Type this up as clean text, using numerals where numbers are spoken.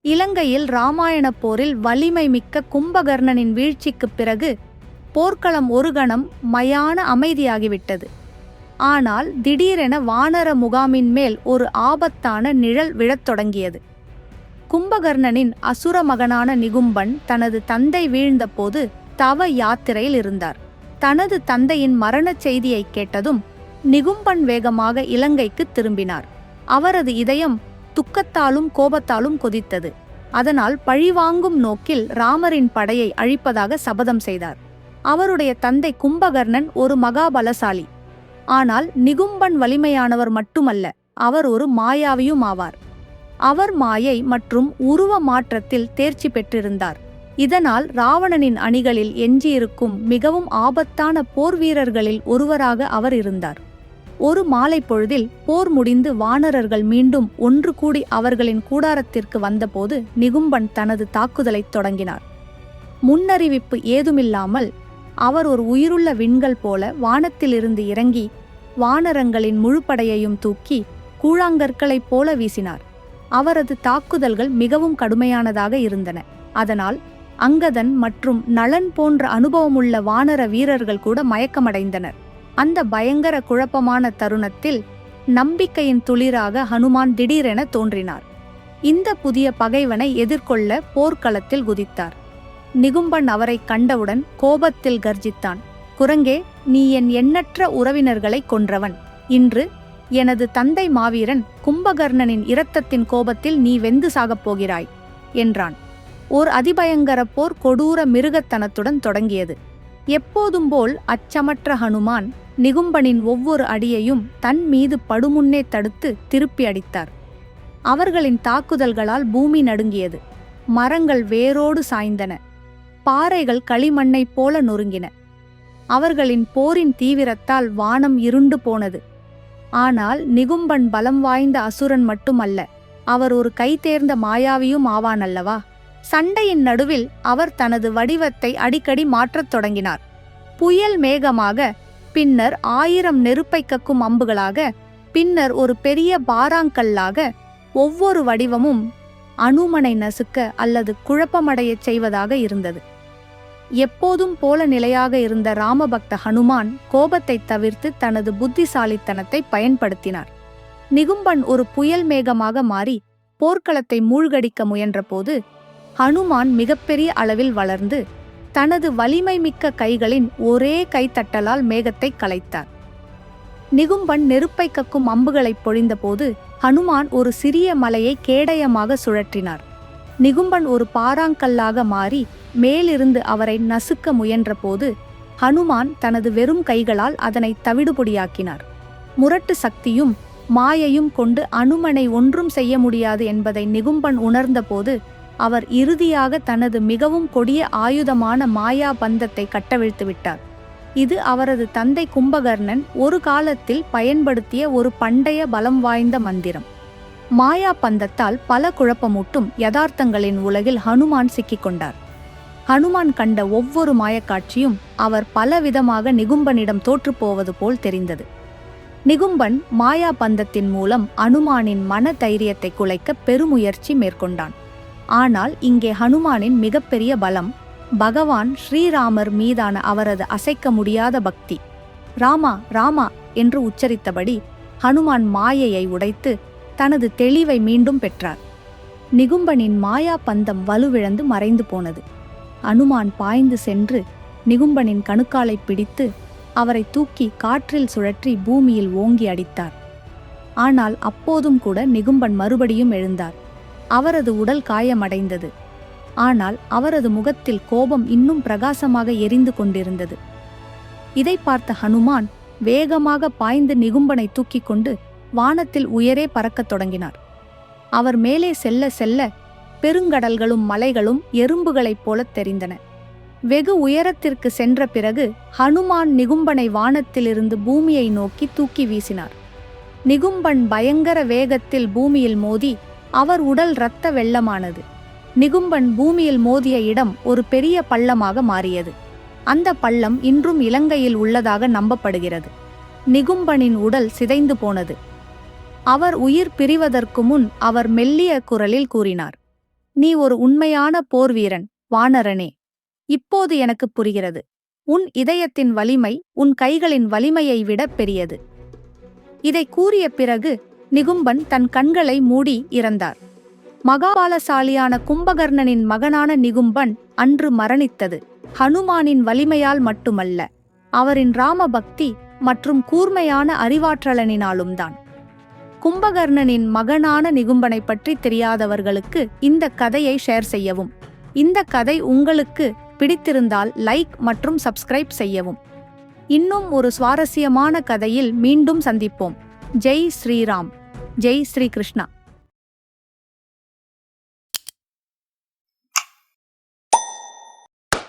இலங்கையில் இராமாயணப் போரில் வலிமை மிக்க கும்பகர்ணனின் வீழ்ச்சிக்குப் பிறகு போர்க்களம் ஒரு கணம் மயான அமைதியாகிவிட்டது. ஆனால் திடீரென வானர முகாமின் மேல் ஒரு ஆபத்தான நிழல் விழத் தொடங்கியது. கும்பகர்ணனின் அசுர மகனான நிகும்பன் தனது தந்தை வீழ்ந்தபோது தவ யாத்திரையில் இருந்தார். தனது தந்தையின் மரணச் செய்தியைக் கேட்டதும் நிகும்பன் வேகமாக இலங்கைக்கு திரும்பினார். அவரது இதயம் துக்கத்தாலும் கோபத்தாலும் கொதித்தது. அதனால் பழிவாங்கும் நோக்கில் ராமரின் படையை அழிப்பதாக சபதம் செய்தார். அவருடைய தந்தை கும்பகர்ணன் ஒரு மகாபலசாலி. ஆனால் நிகும்பன் வலிமையானவர் மட்டுமல்ல, அவர் ஒரு மாயாவியும் ஆவார். அவர் மாயை மற்றும் உருவ மாற்றத்தில் தேர்ச்சி பெற்றிருந்தார். இதனால் ராவணனின் அணிகளில் எஞ்சியிருக்கும் மிகவும் ஆபத்தான போர் வீரர்களில் ஒருவராக அவர் இருந்தார். ஒரு மாலை பொழுதில் போர் முடிந்து வானரர்கள் மீண்டும் ஒன்று கூடி அவர்களின் கூடாரத்திற்கு வந்தபோது நிகும்பன் தனது தாக்குதலைத் தொடங்கினார். முன்னறிவிப்பு ஏதுமில்லாமல் அவர் ஒரு உயிருள்ள விண்கள் போல வானத்திலிருந்து இறங்கி வானரங்களின் முழுப்படையையும் தூக்கி கூழாங்கற்களைப் போல வீசினார். அவரது தாக்குதல்கள் மிகவும் கடுமையானதாக இருந்தன. அதனால் அங்கதன் மற்றும் நளன் போன்ற அனுபவமுள்ள வானர வீரர்கள் கூட மயக்கமடைந்தனர். அந்த பயங்கர குழப்பமான தருணத்தில் நம்பிக்கையின் துளிராக ஹனுமான் திடீரென தோன்றினார். இந்த புதிய பகைவனை எதிர்கொள்ள போர்க்களத்தில் குதித்தார். நிகும்பன் அவரை கண்டவுடன் கோபத்தில் கர்ஜித்தான். குரங்கே, நீ என் எண்ணற்ற உறவினர்களை கொன்றவன். இன்று எனது தந்தை மாவீரன் கும்பகர்ணனின் இரத்தத்தின் கோபத்தில் நீ வெந்து சாகப் போகிறாய் என்றான். ஓர் அதிபயங்கர போர் கொடூர மிருகத்தனத்துடன் தொடங்கியது. எப்போதும் போல் அச்சமற்ற ஹனுமான் நிகும்பனின் ஒவ்வொரு அடியையும் தன் மீது படுமுன்னே தடுத்து திருப்பி அடித்தார். அவர்களின் தாக்குதல்களால் பூமி நடுங்கியது. மரங்கள் வேரோடு சாய்ந்தன. பாறைகள் களிமண்ணைப் போல நொறுங்கின. அவர்களின் போரின் தீவிரத்தால் வானம் இருண்டு போனது. ஆனால் நிகும்பன் பலம் வாய்ந்த அசுரன் மட்டுமல்ல, அவர் ஒரு கைதேர்ந்த மாயாவியும் ஆவானல்லவா? சண்டையின் நடுவில் அவர் தனது வடிவத்தை அடிக்கடி மாற்றத் தொடங்கினார். புயல் மேகமாக, பின்னர் 1000 நெருப்பை கக்கும் அம்புகளாக, பின்னர் ஒரு பெரிய பாறாங்கல்லாக. ஒவ்வொரு வடிவமும் அனுமனை நசுக்க அல்லது குழப்பமடையச் செய்வதாக இருந்தது. எப்போதும் போல நிலையாக இருந்த ராமபக்த ஹனுமான் கோபத்தை தவிர்த்து தனது புத்திசாலித்தனத்தை பயன்படுத்தினார். நிகும்பன் ஒரு புயல் மேகமாக மாறி போர்க்களத்தை மூழ்கடிக்க முயன்றபோது ஹனுமான் மிகப்பெரிய அளவில் வளர்ந்து தனது வலிமை மிக்க கைகளின் ஒரே கைத்தட்டலால் மேகத்தை கலைத்தார். நிகும்பன் நெருப்பை கக்கும் அம்புகளைப் பொழிந்தபோது ஹனுமான் ஒரு சிறிய மலையை கேடயமாக சுழற்றினார். நிகும்பன் ஒரு பாறாங்கல்லாக மாறி மேலிருந்து அவரை நசுக்க முயன்றபோது ஹனுமான் தனது வெறும் கைகளால் அதனை தவிடுபொடியாக்கினார். முரட்டு சக்தியும் மாயையும் கொண்டு அனுமனை ஒன்றும் செய்ய முடியாது என்பதை நிகும்பன் உணர்ந்தபோது அவர் இறுதியாக தனது மிகவும் கொடிய ஆயுதமான மாயா பந்தத்தை கட்டவிழ்த்து விட்டார். இது அவரது தந்தை கும்பகர்ணன் ஒரு காலத்தில் பயன்படுத்திய ஒரு பண்டைய பலம் வாய்ந்த மந்திரம். மாயா பந்தத்தால் பல குழப்பமூட்டும் யதார்த்தங்களின் உலகில் ஹனுமான் சிக்கிக்கொண்டார். ஹனுமான் கண்ட ஒவ்வொரு மாயக்காட்சியும் அவர் பலவிதமாக நிகும்பனிடம் தோற்றுப்போவது போல் தெரிந்தது. நிகும்பன் மாயா பந்தத்தின் மூலம் அனுமானின் மன தைரியத்தை குலைக்க பெருமுயற்சி மேற்கொண்டான். ஆனால் இங்கே ஹனுமானின் மிகப்பெரிய பலம் பகவான் ஸ்ரீராமர் மீதான அவரது அசைக்க முடியாத பக்தி. ராமா ராமா என்று உச்சரித்தபடி ஹனுமான் மாயையை உடைத்து தனது தெளிவை மீண்டும் பெற்றார். நிகும்பனின் மாயா பந்தம் வலுவிழந்து மறைந்து போனது. அனுமான் பாய்ந்து சென்று நிகும்பனின் கணுக்காலை பிடித்து அவரை தூக்கி காற்றில் சுழற்றி பூமியில் ஓங்கி அடித்தார். ஆனால் அப்போதும் கூட நிகும்பன் மறுபடியும் எழுந்தார். அவரது உடல் காயமடைந்தது. ஆனால் அவரது முகத்தில் கோபம் இன்னும் பிரகாசமாக எரிந்து கொண்டிருந்தது. இதை பார்த்த ஹனுமான் வேகமாக பாய்ந்து நிகும்பனை தூக்கிக் கொண்டு வானத்தில் உயரே பறக்கத் தொடங்கினார். அவர் மேலே செல்ல செல்ல பெருங்கடல்களும் மலைகளும் எறும்புகளைப் போலத் தெரிந்தன. வெகு உயரத்திற்கு சென்ற பிறகு ஹனுமான் நிகும்பனை வானத்திலிருந்து பூமியை நோக்கி தூக்கி வீசினார். நிகும்பன் பயங்கர வேகத்தில் பூமியில் மோதி அவர் உடல் இரத்த வெள்ளமானது. நிகும்பன் பூமியில் மோதிய இடம் ஒரு பெரிய பள்ளமாக மாறியது. அந்த பள்ளம் இன்றும் இலங்கையில் உள்ளதாக நம்பப்படுகிறது. நிகும்பனின் உடல் சிதைந்து போனது. அவர் உயிர் பிரிவதற்கு முன் அவர் மெல்லிய குரலில் கூறினார், நீ ஒரு உண்மையான போர் வீரன், வானரனே. இப்போது எனக்கு புரிகிறது. உன் இதயத்தின் வலிமை உன் கைகளின் வலிமையை விட பெரியது. இதை கூறிய பிறகு நிகும்பன் தன் கண்களை மூடி இறந்தார். மகாபாலசாலியான கும்பகர்ணனின் மகனான நிகும்பன் அன்று மரணித்தது ஹனுமானின் வலிமையால் மட்டுமல்ல, அவரின் ராமபக்தி மற்றும் கூர்மையான அறிவாற்றலனினாலும்தான். கும்பகர்ணனின் மகனான நிகும்பனை பற்றி தெரியாதவர்களுக்கு இந்த கதையை ஷேர் செய்யவும். இந்த கதை உங்களுக்கு பிடித்திருந்தால் லைக் மற்றும் சப்ஸ்கிரைப் செய்யவும். இன்னும் ஒரு சுவாரஸ்யமான கதையில் மீண்டும் சந்திப்போம். ஜெய் ஸ்ரீராம். ஜெய் ஸ்ரீ கிருஷ்ணா.